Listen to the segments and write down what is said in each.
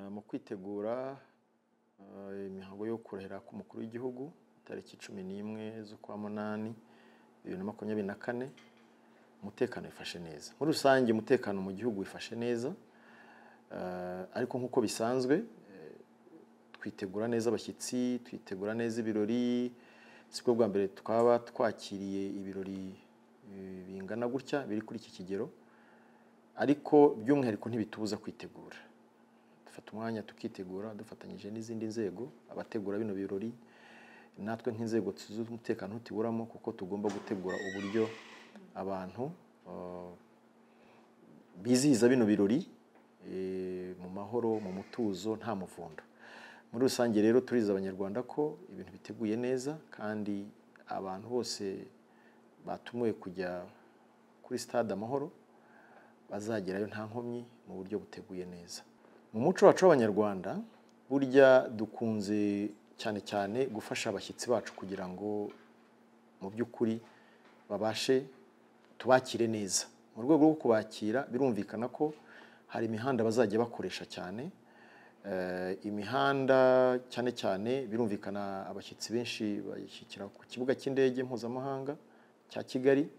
mu kwitegura imihango yo kurahira k'umukuru w'igihugu tariki 11 z'ukwa munani 2024 umutekano wifashe neza. Muri rusange umutekano mu gihugu wifashe neza, ariko nkuko bisanzwe twitegura neza abashyitsi, twitegura neza ibirori. Siko bwa mbere twaba twakiriye ibirori bingana gutya biri kuri iki kigero, ariko by'umwihariko ntibitubuza kwitegura. Dufata umwanya tukitegura dufatanyije n'izindi nzego, abategura bino birori natwe nk'inzego z'umutekano tutiburamo, kuko tugomba gutegura uburyo abantu bizihiza bino birori mu mahoro, mu mutuzo, nta muvundo. Muri rusange rero turiza abanyarwanda ko ibintu biteguye neza, kandi abantu bose batumiwe kujya kuri stade Amahoro bazagerayo nta nkomyi mu buryo buteguye neza. Mu muco wacu w'abanyarwanda burya dukunze cyane cyane gufasha abashyitsi bacu kugira ngo mu by'ukuri babashe tubakire neza. Mu rwego rwo kubakira birumvikana ko hari imihanda bazajya bakoresha cyane. Imihanda cyane cyane birumvikana abashyitsi benshi bashyikira ku kibuga cy'indege mpuzamahanga cya Kigali.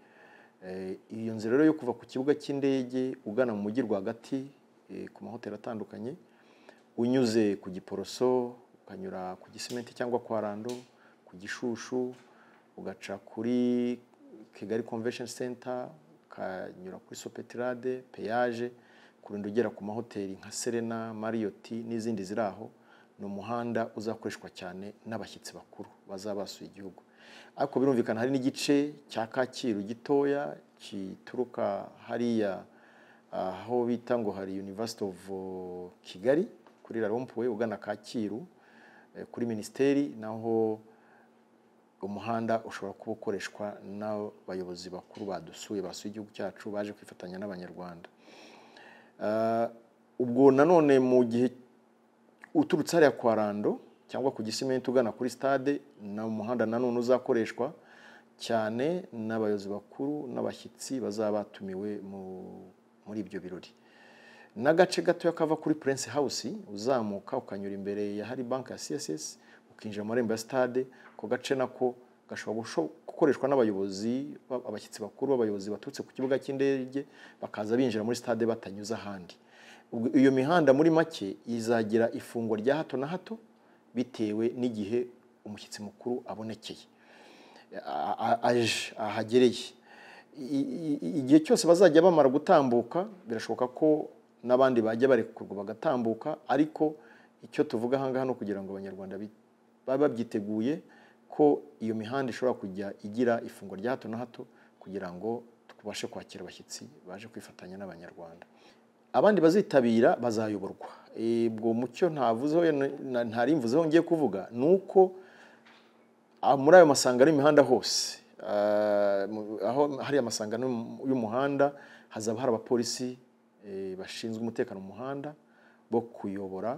Iyo nzira rero yo kuva ku kibuga cy'indege ugana mu mujyi rwagati ku mahoteli atandukanye, unyuze ku Giporoso, ukanyura ku Gisimenti cyangwa kwa Rando, ku Gishushu, ugaca kuri Kigali Convention Center, ukanyura kuri Sopetrade, Peyaje, kurinda ugera ku mahoteli nka Serena, Marriott n'izindi ziraho. Ni umuhanda uzakoreshwa cyane n'abashyitsi bakuru bazabasuye igihugu. Ariko birumvikana hari n'igice cya Kacyiru gitoya kituruka hariya aho bita ngo hari University of Kigali kuri Rarompuwe ugana Kacyiru kuri Ministeri, naho umuhanda ushobora kuba ukoreshwa n'abayobozi bakuru badusuye basuye igihugu cyacu baje kwifatanya n'abanyarwanda. Ubwo nanone mu gihe uturutse hariya kwa Rando cyangwa ku Gisimenti ugana kuri stade, na umuhanda nanone uzakoreshwa cyane n'abayobozi bakuru n'abashyitsi bazaba batumiwe muri ibyo birori. N'agace gato kava kuri Prince House uzamuka ukanyura imbere ya hari bank ya CSS ukinjira mu marembo ya stade, ko gace nako gashobora gukoreshwa n'abayobozi abashyitsi bakuru, abayobozi baturutse ku kibuga cy'indege bakaza binjira muri stade batanyuza ahandi. Iyo mihanda muri make izagira ifungwa rya hato na hato bitewe n'igihe umushyitsi mukuru abonekeye ahagereye. Igihe cyose bazajya bamara gutambuka birashoboka ko n'abandi bajya barekurwa bagatambuka, ariko icyo tuvuga ahangaha no kugira ngo abanyarwanda babe babyiteguye ko iyo mihanda ishobora kujya igira ifungwa rya hato na hato kugira ngo tubashe kwakira abashyitsi baje kwifatanya n'abanyarwanda. Abandi bazitabira bazayoborwa. Ubwo mucyo ntavuzeho ntarimvuzeho ngiye kuvuga nuko muri ayo masangano y'imihanda hose, aho hari amasangano y'umuhanda hazaba hari abapolisi bashinzwe umutekano mu muhanda bo kuyobora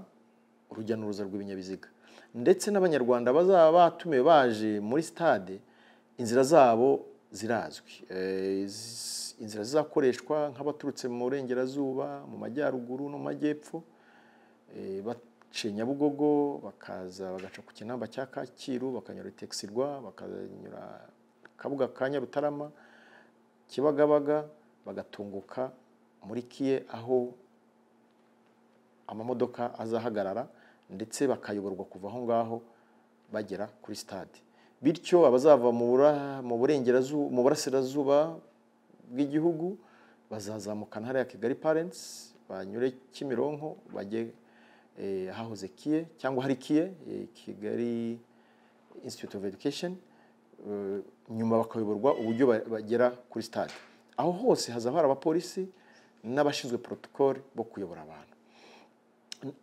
urujya n'uruza rw'ibinyabiziga. Ndetse n'abanyarwanda bazaba batumiwe baje muri stade, inzira zabo zirazwi. Inzira zizakoreshwa nk'abaturutse mu burengerazuba, mu majyaruguru no mu majyepfo, baciye Nyabugogo bakaza bagaca ku Kinamba cya Kacyiru, bakanyura Texirwa, bakanyura Kabuga ka Nyarutarama, Kibagabaga, bagatunguka muri Kiye aho amamodoka azahagarara, ndetse bakayoborwa kuva aho ngaho bagera kuri stade. Bityo abazava mu burasirazuba bw'igihugu bazazamukana hariya Kigali Parents, banyure Kimironko bajye hahoze Kiye cyangwa hari Kiye Kigali Institute of Education, nyuma bakayoborwa uburyo bagera kuri stade. Aho hose hazaba hari abapolisi n'abashinzwe protocol bo kuyobora abantu.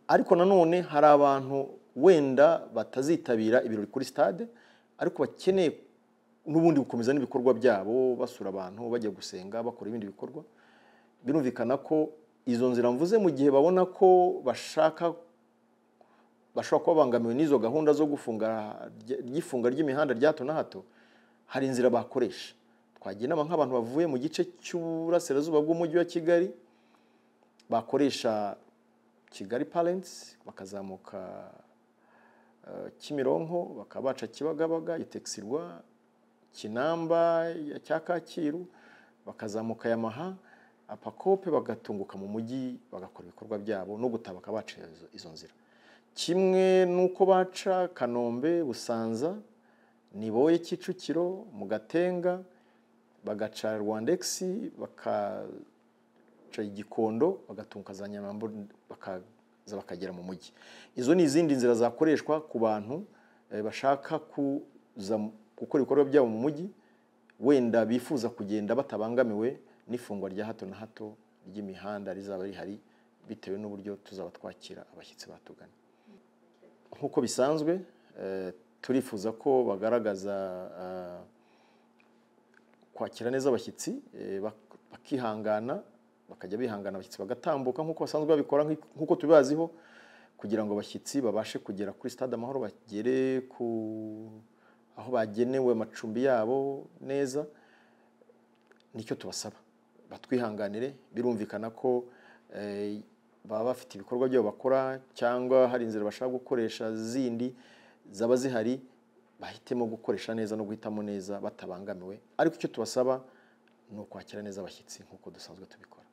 Ariko nanone hari abantu wenda batazitabira ibirori kuri stade, ariko bakeneye n'ubundi gukomeza n'ibikorwa byabo, basura abantu, bajya gusenga, bakora ibindi bikorwa. Birumvikana ko izo nzira mvuze mu gihe babona ko bashobora kuba bangamiwe n'izo gahunda zo ifunga ry'imihanda rya hato na hato, hari inzira bakoresha. Twagiye inama nk'abantu bavuye mu gice cy'uburasirazuba bw'umujyi wa Kigali bakoresha Kigali Parents bakazamuka Kimironko bakaba baca Kibagabaga, Itexirwa, Kinamba ya cya Kacyiru, bakazamuka Yamaha, Apakope, bagatunguka mu mujyi bagakora ibikorwa byabo no gutabaka baca izo nzira. Kimwe nuko baca Kanombe, Busanza, Niboye, Kicukiro, mu Gatenga, bagaca Rwandex, bakaca Igikondo, bagatunguka za Nyamambo, bakaza bakagera mu mujyi. Izo ni izindi nzira zakoreshwa ku bantu bashaka kuza gukora ibikorwa byabo mu mujyi, wenda bifuza kugenda batabangamiwe n'ifungwa rya hato na hato ry'imihanda rizaba rihari bitewe n'uburyo tuzaba twakira abashyitsi batugana. Nk'uko bisanzwe turifuza ko bagaragaza kwakira neza abashyitsi, bakihangana, bakajya bihangana abashyitsi bagatambuka nk'uko basanzwe babikora nk'uko tubibaziho, kugira ngo abashyitsi babashe kugera kuri Stade Amahoro, bagere aho bagenewe amacumbi yabo neza. Nicyo tubasaba, batwihanganire. Birumvikana ko baba bafite ibikorwa byabo bakora cyangwa hari inzira bashaka gukoresha zindi zaba zihari, bahitemo gukoresha neza no guhitamo neza batabangamiwe, ariko icyo tubasaba ni ukwakira neza abashyitsi nk'uko dusanzwe tubikora.